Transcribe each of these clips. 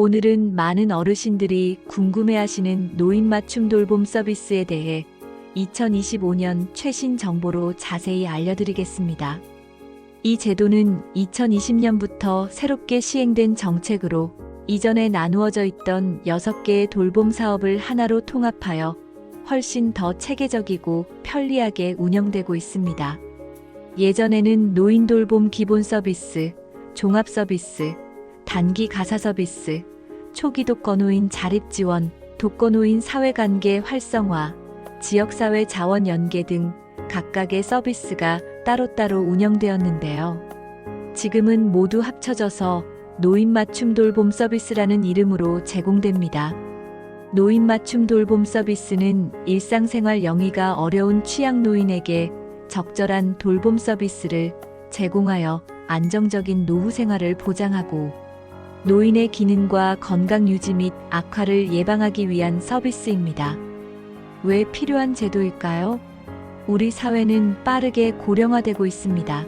오늘은 많은 어르신들이 궁금해하시는 노인 맞춤 돌봄 서비스에 대해 2025년 최신 정보로 자세히 알려드리겠습니다. 이 제도는 2020년부터 새롭게 시행된 정책으로 이전에 나누어져 있던 6개의 돌봄 사업을 하나로 통합하여 훨씬 더 체계적이고 편리하게 운영되고 있습니다. 예전에는 노인 돌봄 기본 서비스, 종합 서비스, 단기 가사 서비스, 초기 독거노인 자립 지원, 독거노인 사회관계 활성화, 지역사회 자원 연계 등 각각의 서비스가 따로따로 운영되었는데요. 지금은 모두 합쳐져서 노인 맞춤 돌봄 서비스라는 이름으로 제공됩니다. 노인 맞춤 돌봄 서비스는 일상생활 영위가 어려운 취약 노인에게 적절한 돌봄 서비스를 제공하여 안정적인 노후 생활을 보장하고 노인의 기능과 건강 유지 및 악화를 예방하기 위한 서비스입니다. 왜 필요한 제도일까요? 우리 사회는 빠르게 고령화되고 있습니다.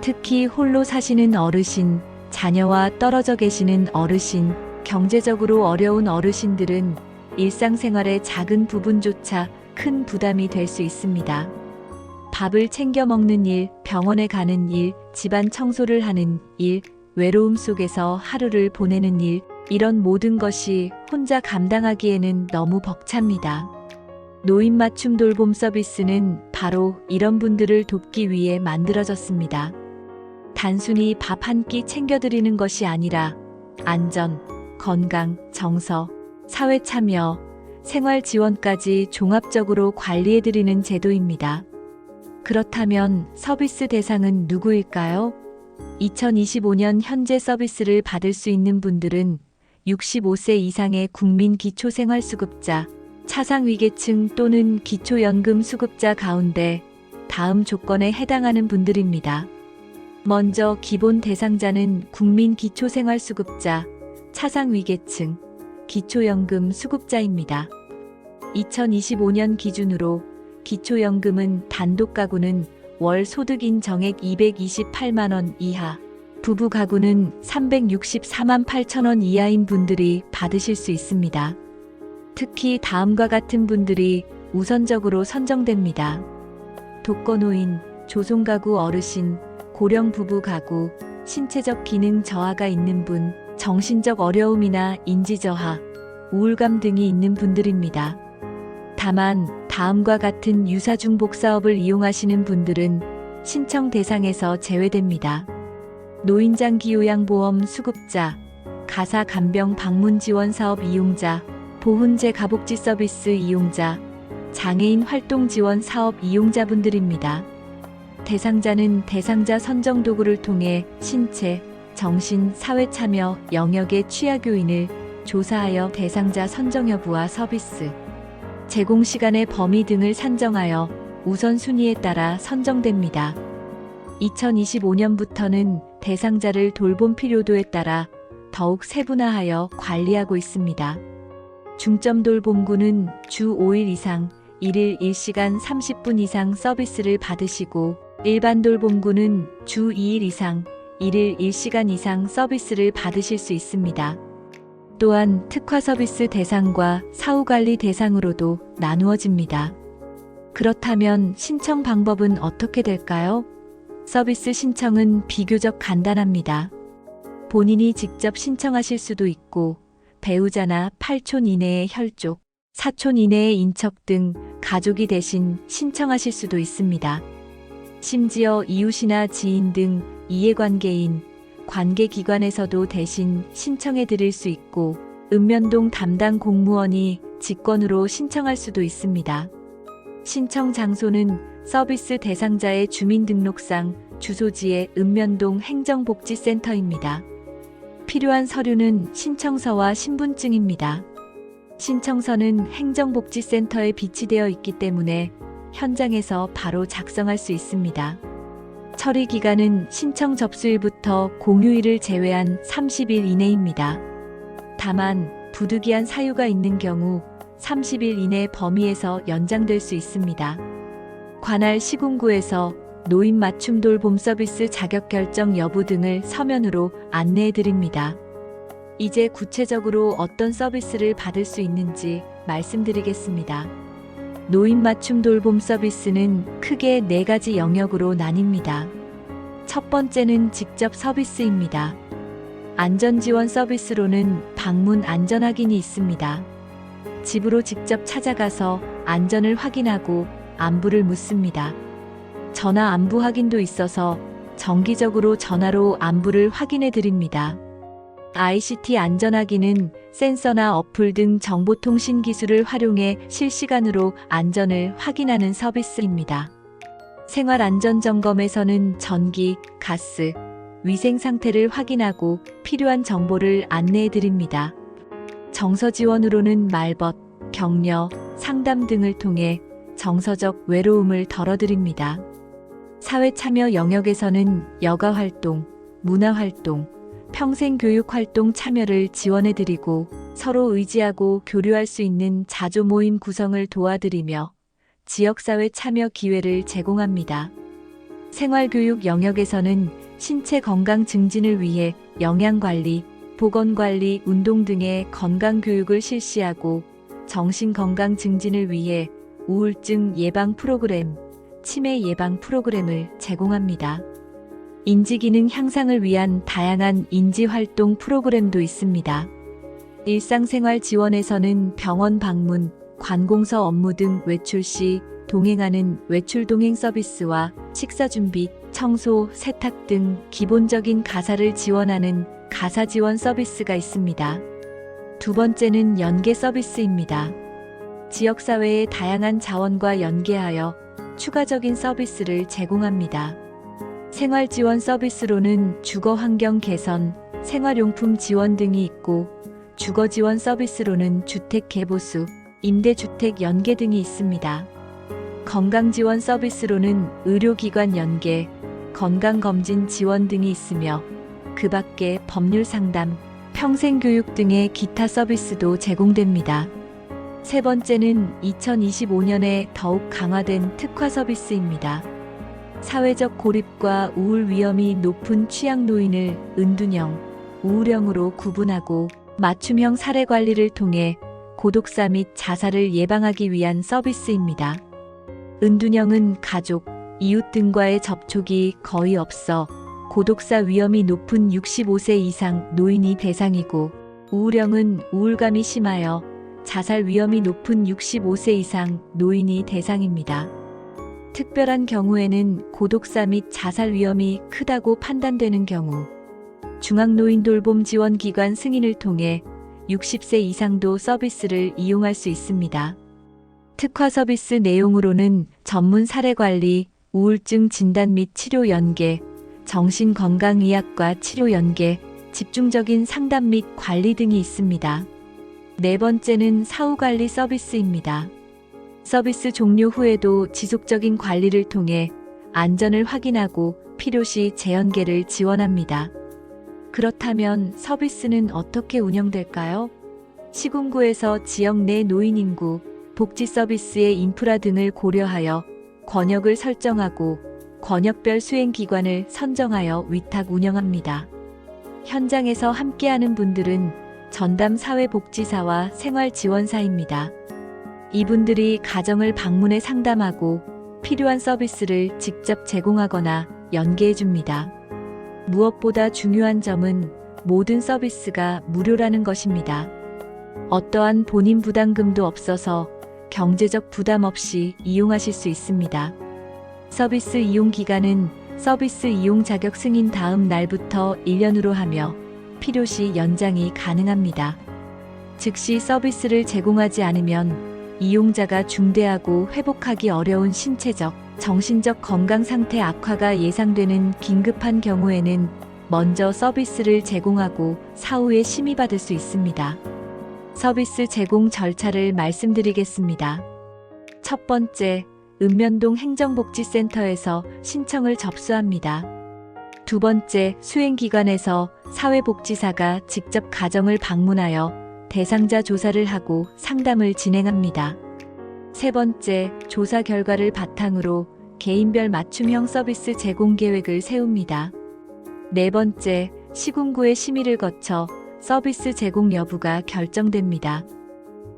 특히 홀로 사시는 어르신, 자녀와 떨어져 계시는 어르신, 경제적으로 어려운 어르신들은 일상생활의 작은 부분조차 큰 부담이 될 수 있습니다. 밥을 챙겨 먹는 일, 병원에 가는 일, 집안 청소를 하는 일, 외로움 속에서 하루를 보내는 일, 이런 모든 것이 혼자 감당하기에는 너무 벅찹니다. 노인 맞춤 돌봄 서비스는 바로 이런 분들을 돕기 위해 만들어졌습니다. 단순히 밥 한 끼 챙겨드리는 것이 아니라 안전, 건강, 정서, 사회 참여, 생활 지원까지 종합적으로 관리해드리는 제도입니다. 그렇다면 서비스 대상은 누구일까요? 2025년 현재 서비스를 받을 수 있는 분들은 65세 이상의 국민 기초생활수급자, 차상위계층 또는 기초연금 수급자 가운데 다음 조건에 해당하는 분들입니다. 먼저 기본 대상자는 국민 기초생활수급자, 차상위계층, 기초연금 수급자입니다. 2025년 기준으로 기초연금은 단독 가구는 월 소득 인정액 228만 원 이하, 부부 가구는 364만 8천 원 이하인 분들이 받으실 수 있습니다. 특히 다음과 같은 분들이 우선적으로 선정됩니다. 독거노인, 조손가구 어르신, 고령 부부 가구, 신체적 기능 저하가 있는 분, 정신적 어려움이나 인지 저하, 우울감 등이 있는 분들입니다. 다만 다음과 같은 유사중복 사업을 이용하시는 분들은 신청 대상에서 제외됩니다. 노인장기요양보험 수급자, 가사 간병 방문 지원 사업 이용자, 보훈제 가복지 서비스 이용자, 장애인 활동 지원 사업 이용자분들입니다. 대상자는 대상자 선정 도구를 통해 신체, 정신, 사회 참여 영역의 취약 요인을 조사하여 대상자 선정 여부와 서비스, 제공 시간의 범위 등을 산정하여 우선순위에 따라 선정됩니다. 2025년부터는 대상자를 돌봄 필요도에 따라 더욱 세분화하여 관리하고 있습니다. 중점 돌봄구는 주 5일 이상, 1일 1시간 30분 이상 서비스를 받으시고 일반 돌봄구는 주 2일 이상, 1일 1시간 이상 서비스를 받으실 수 있습니다. 또한 특화 서비스 대상과 사후관리 대상으로도 나누어집니다. 그렇다면 신청 방법은 어떻게 될까요? 서비스 신청은 비교적 간단합니다. 본인이 직접 신청하실 수도 있고 배우자나 8촌 이내의 혈족, 4촌 이내의 인척 등 가족이 대신 신청하실 수도 있습니다. 심지어 이웃이나 지인 등 이해관계인, 관계기관에서도 대신 신청해 드릴 수 있고 읍면동 담당 공무원이 직권으로 신청할 수도 있습니다. 신청 장소는 서비스 대상자의 주민등록상 주소지의 읍면동 행정복지센터입니다. 필요한 서류는 신청서와 신분증입니다. 신청서는 행정복지센터에 비치되어 있기 때문에 현장에서 바로 작성할 수 있습니다. 처리 기간은 신청 접수일부터 공휴일을 제외한 30일 이내입니다. 다만 부득이한 사유가 있는 경우 30일 이내 범위에서 연장될 수 있습니다. 관할 시군구에서 노인 맞춤 돌봄 서비스 자격 결정 여부 등을 서면으로 안내해 드립니다. 이제 구체적으로 어떤 서비스를 받을 수 있는지 말씀드리겠습니다. 노인 맞춤 돌봄 서비스는 크게 4가지 영역으로 나뉩니다. 첫 번째는 직접 서비스입니다. 안전지원 서비스로는 방문 안전 확인이 있습니다. 집으로 직접 찾아가서 안전을 확인하고 안부를 묻습니다. 전화 안부 확인도 있어서 정기적으로 전화로 안부를 확인해 드립니다. ICT 안전 확인은 센서나 어플 등 정보통신 기술을 활용해 실시간으로 안전을 확인하는 서비스입니다. 생활안전점검에서는 전기, 가스, 위생 상태를 확인하고 필요한 정보를 안내해 드립니다. 정서 지원으로는 말벗, 격려, 상담 등을 통해 정서적 외로움을 덜어드립니다. 사회 참여 영역에서는 여가 활동, 문화 활동, 평생 교육 활동 참여를 지원해 드리고 서로 의지하고 교류할 수 있는 자조 모임 구성을 도와드리며 지역사회 참여 기회를 제공합니다. 생활교육 영역에서는 신체 건강 증진을 위해 영양관리, 보건관리, 운동 등의 건강교육을 실시하고 정신건강 증진을 위해 우울증 예방 프로그램, 치매 예방 프로그램을 제공합니다. 인지기능 향상을 위한 다양한 인지활동 프로그램도 있습니다. 일상생활 지원에서는 병원 방문, 관공서 업무 등 외출 시 동행하는 외출 동행 서비스와 식사 준비, 청소, 세탁 등 기본적인 가사를 지원하는 가사 지원 서비스가 있습니다. 두 번째는 연계 서비스입니다. 지역사회의 다양한 자원과 연계하여 추가적인 서비스를 제공합니다. 생활지원 서비스로는 주거 환경 개선, 생활용품 지원 등이 있고 주거 지원 서비스로는 주택 개보수, 임대주택 연계 등이 있습니다. 건강지원 서비스로는 의료기관 연계, 건강검진 지원 등이 있으며 그 밖에 법률 상담, 평생교육 등의 기타 서비스도 제공됩니다. 세 번째는 2025년에 더욱 강화된 특화 서비스입니다. 사회적 고립과 우울 위험이 높은 취약 노인을 은둔형, 우울형으로 구분하고 맞춤형 사례 관리를 통해 고독사 및 자살을 예방하기 위한 서비스입니다. 은둔형은 가족, 이웃 등과의 접촉이 거의 없어 고독사 위험이 높은 65세 이상 노인이 대상이고, 우울형은 우울감이 심하여 자살 위험이 높은 65세 이상 노인이 대상입니다. 특별한 경우에는 고독사 및 자살 위험이 크다고 판단되는 경우 중앙노인돌봄지원기관 승인을 통해 60세 이상도 서비스를 이용할 수 있습니다. 특화 서비스 내용으로는 전문 사례관리, 우울증 진단 및 치료 연계, 정신건강의학과 치료 연계, 집중적인 상담 및 관리 등이 있습니다. 네 번째는 사후관리 서비스입니다. 서비스 종료 후에도 지속적인 관리를 통해 안전을 확인하고 필요시 재연계를 지원합니다. 그렇다면 서비스는 어떻게 운영될까요? 시군구에서 지역 내 노인 인구, 복지 서비스의 인프라 등을 고려하여 권역을 설정하고 권역별 수행기관을 선정하여 위탁 운영합니다. 현장에서 함께하는 분들은 전담 사회복지사와 생활지원사입니다. 이분들이 가정을 방문해 상담하고 필요한 서비스를 직접 제공하거나 연계해 줍니다. 무엇보다 중요한 점은 모든 서비스가 무료라는 것입니다. 어떠한 본인 부담금도 없어서 경제적 부담 없이 이용하실 수 있습니다. 서비스 이용 기간은 서비스 이용 자격 승인 다음 날부터 1년으로 하며 필요시 연장이 가능합니다. 즉시 서비스를 제공하지 않으면 이용자가 중대하고 회복하기 어려운 신체적, 정신적 건강 상태 악화가 예상되는 긴급한 경우에는 먼저 서비스를 제공하고 사후에 심의받을 수 있습니다. 서비스 제공 절차를 말씀드리겠습니다. 첫 번째, 읍면동 행정복지센터에서 신청을 접수합니다. 두 번째, 수행기관에서 사회복지사가 직접 가정을 방문하여 대상자 조사를 하고 상담을 진행합니다. 세 번째, 조사 결과를 바탕으로 개인별 맞춤형 서비스 제공 계획을 세웁니다. 네 번째, 시군구의 심의를 거쳐 서비스 제공 여부가 결정됩니다.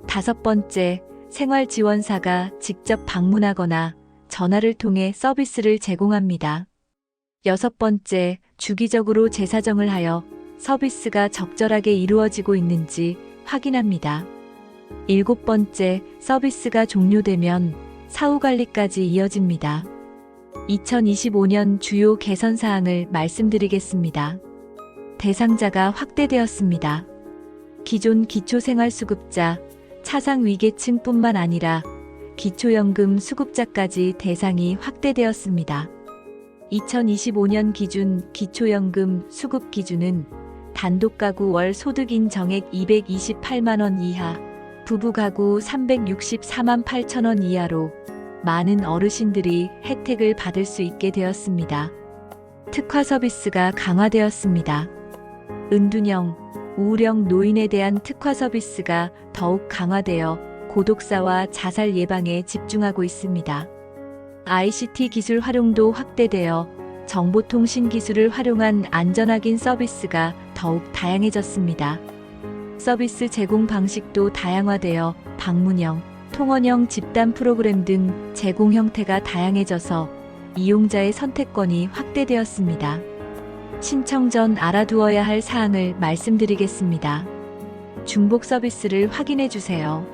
5번째, 생활지원사가 직접 방문하거나 전화를 통해 서비스를 제공합니다. 6번째, 주기적으로 재사정을 하여 서비스가 적절하게 이루어지고 있는지 확인합니다. 7번째, 서비스가 종료되면 사후 관리까지 이어집니다. 2025년 주요 개선 사항을 말씀드리겠습니다. 대상자가 확대되었습니다. 기존 기초생활수급자, 차상위계층뿐만 아니라 기초연금 수급자까지 대상이 확대되었습니다. 2025년 기준 기초연금 수급 기준은 단독가구 월 소득인 정액 228만 원 이하, 부부가구 364만 8천 원 이하로 많은 어르신들이 혜택을 받을 수 있게 되었습니다. 특화 서비스가 강화되었습니다. 은둔형, 우울형 노인에 대한 특화 서비스가 더욱 강화되어 고독사와 자살 예방에 집중하고 있습니다. ICT 기술 활용도 확대되어 정보통신 기술을 활용한 안전확인 서비스가 더욱 다양해졌습니다. 서비스 제공 방식도 다양화되어 방문형, 통원형 집단 프로그램 등 제공 형태가 다양해져서 이용자의 선택권이 확대되었습니다. 신청 전 알아두어야 할 사항을 말씀드리겠습니다. 중복 서비스를 확인해 주세요.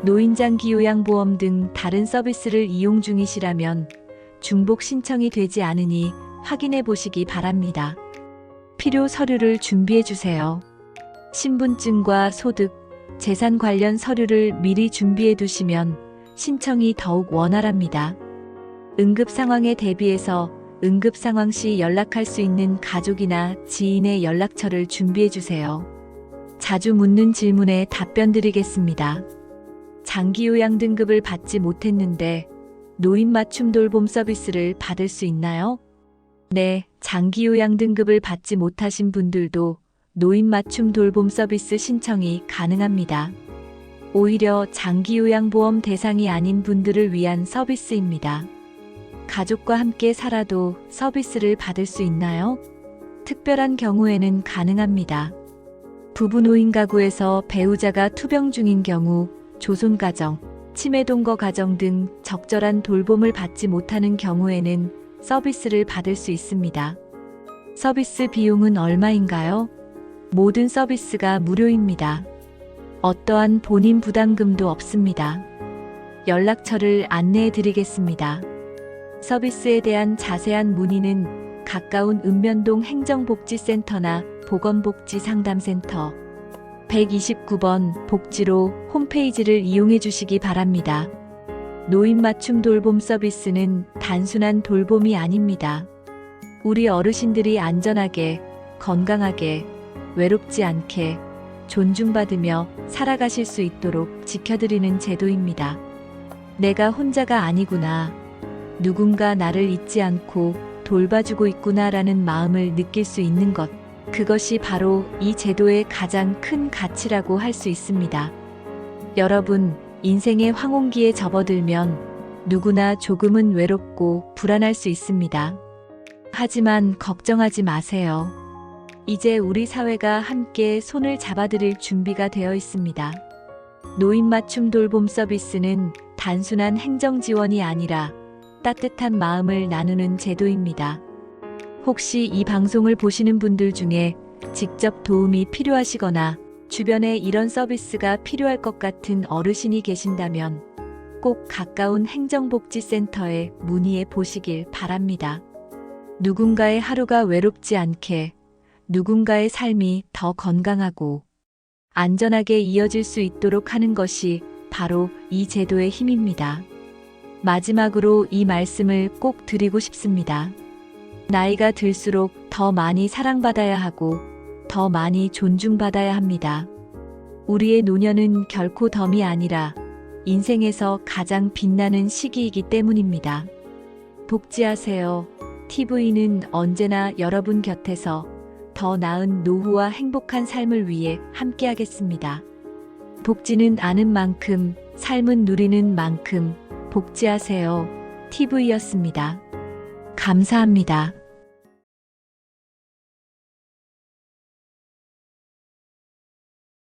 노인장기 요양보험 등 다른 서비스를 이용 중이시라면 중복 신청이 되지 않으니 확인해 보시기 바랍니다. 필요 서류를 준비해 주세요. 신분증과 소득, 재산 관련 서류를 미리 준비해 두시면 신청이 더욱 원활합니다. 응급 상황에 대비해서 응급 상황 시 연락할 수 있는 가족이나 지인의 연락처를 준비해 주세요. 자주 묻는 질문에 답변 드리겠습니다. 장기요양 등급을 받지 못했는데 노인 맞춤 돌봄 서비스를 받을 수 있나요? 네, 장기요양 등급을 받지 못하신 분들도 노인 맞춤 돌봄 서비스 신청이 가능합니다. 오히려 장기요양보험 대상이 아닌 분들을 위한 서비스입니다. 가족과 함께 살아도 서비스를 받을 수 있나요? 특별한 경우에는 가능합니다. 부부 노인 가구에서 배우자가 투병 중인 경우, 조손가정, 치매동거 가정 등 적절한 돌봄을 받지 못하는 경우에는 서비스를 받을 수 있습니다. 서비스 비용은 얼마인가요? 모든 서비스가 무료입니다. 어떠한 본인 부담금도 없습니다. 연락처를 안내해 드리겠습니다. 서비스에 대한 자세한 문의는 가까운 읍면동 행정복지센터나 보건복지상담센터 129번 복지로 홈페이지를 이용해 주시기 바랍니다. 노인 맞춤 돌봄 서비스는 단순한 돌봄이 아닙니다. 우리 어르신들이 안전하게, 건강하게, 외롭지 않게, 존중받으며 살아가실 수 있도록 지켜드리는 제도입니다. 내가 혼자가 아니구나. 누군가 나를 잊지 않고 돌봐주고 있구나라는 마음을 느낄 수 있는 것. 그것이 바로 이 제도의 가장 큰 가치라고 할 수 있습니다. 여러분, 인생의 황혼기에 접어들면 누구나 조금은 외롭고 불안할 수 있습니다. 하지만 걱정하지 마세요. 이제 우리 사회가 함께 손을 잡아드릴 준비가 되어 있습니다. 노인 맞춤 돌봄 서비스는 단순한 행정 지원이 아니라 따뜻한 마음을 나누는 제도입니다. 혹시 이 방송을 보시는 분들 중에 직접 도움이 필요하시거나 주변에 이런 서비스가 필요할 것 같은 어르신이 계신다면 꼭 가까운 행정복지센터에 문의해 보시길 바랍니다. 누군가의 하루가 외롭지 않게, 누군가의 삶이 더 건강하고 안전하게 이어질 수 있도록 하는 것이 바로 이 제도의 힘입니다. 마지막으로 이 말씀을 꼭 드리고 싶습니다. 나이가 들수록 더 많이 사랑받아야 하고 더 많이 존중받아야 합니다. 우리의 노년은 결코 덤이 아니라 인생에서 가장 빛나는 시기이기 때문입니다. 복지하세요. TV는 언제나 여러분 곁에서 더 나은 노후와 행복한 삶을 위해 함께하겠습니다. 복지는 아는 만큼, 삶은 누리는 만큼 복지하세요. TV였습니다. 감사합니다.